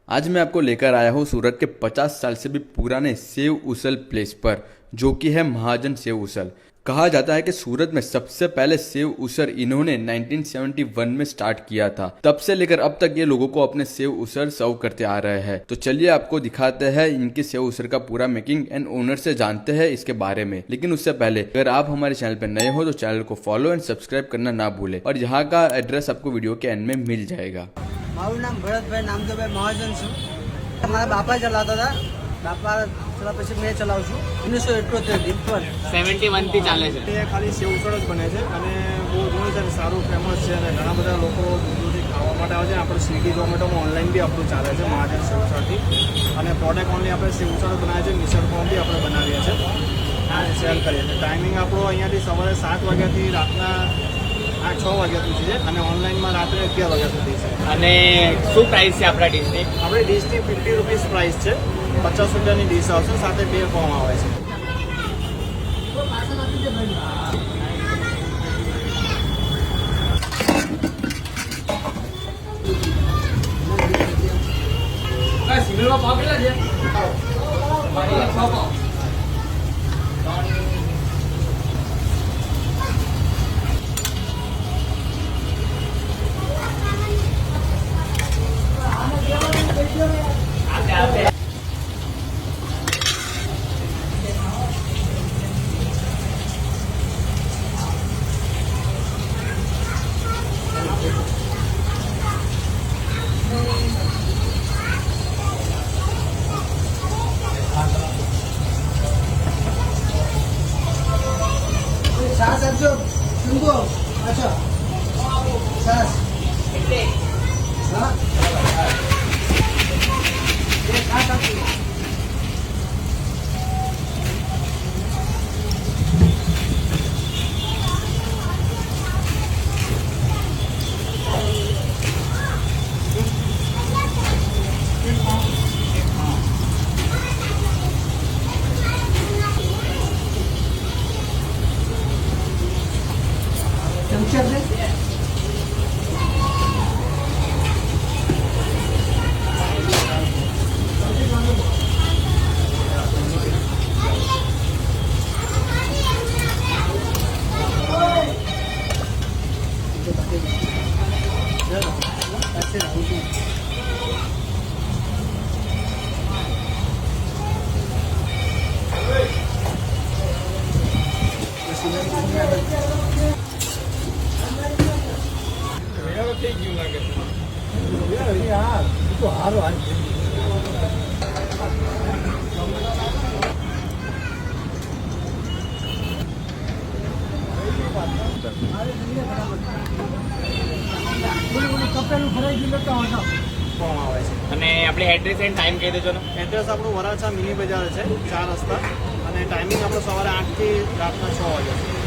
आज मैं आपको लेकर आया हूँ सूरत के 50 साल से भी पुराने सेव उसल प्लेस पर, जो कि है महाजन सेव उसल। कहा जाता है कि सूरत में सबसे पहले सेव उसल इन्होंने 1971 में स्टार्ट किया था। तब से लेकर अब तक ये लोगों को अपने सेव उसल सर्व करते आ रहे हैं। तो चलिए आपको दिखाते हैं इनके सेव उसल का पूरा मेकिंग एंड ओनर से जानते हैं इसके बारे में। लेकिन उससे पहले अगर आप हमारे चैनल पर नए हो तो चैनल को फॉलो एंड सब्सक्राइब करना ना भूले, और यहाँ का एड्रेस आपको वीडियो के एंड में मिल जाएगा। મારું નામ ભરતભાઈ નામદેવભાઈ મહાજન છું। મારા બાપા ચલાવતા હતા, બાપા ચલા પછી મેં ચલાવું છું। 1978 દિલપર 71 થી ચાલે છે। એ ખાલી સેવ ઉસળ જ બને છે અને બહુ ઘણું છે, સારું ફેમસ છે અને ઘણા બધા લોકો દૂરથી ખાવા માટે આવે છે। આપણે સ્વિગી ઝોમેટોમાં ઓનલાઈન બી આપણું ચાલે છે મહાજન સેવ ઉસળથી, અને પ્રોડક્ટ ઓનલી આપણે સેવ ઉસળ બનાવીએ છીએ, મિસળ પાઉં બી આપણે બનાવીએ છીએ અને સેલ કરીએ છીએ। ટાઈમિંગ આપણો અહીંયાથી સવારે 7 વાગ્યાથી રાતના 6 વાગ્યા સુધી છે અને ઓનલાઈનમાં રાત્રે 11 વાગ્યા સુધી છે। અને શું પ્રાઇસ છે આપણા ડીશની? આપણી ડીશની 50 રૂપીસ પ્રાઇસ છે, 50 રૂપિયાની ડીશ આવશે, સાથે 2 પાઉં આવે છે। સિંગલમાં ભાવ કેટલા છે? છાસ આપજો સિંગો અચ્છા છાસ હા એ છાસ આપજો। ચમચા છે યાર તો હારો હાલ કપડાનું ભરાઈ ગયું તો પાઉં આવે છે। અને આપણે એડ્રેસ એન્ડ ટાઈમ કહી દેજો ને। એડ્રેસ આપણું વરાછા મિની બજાર છે, 4 રસ્તા, અને ટાઈમિંગ આપણો સવારે 8 થી રાતના 6 વાગ્યા સુધી।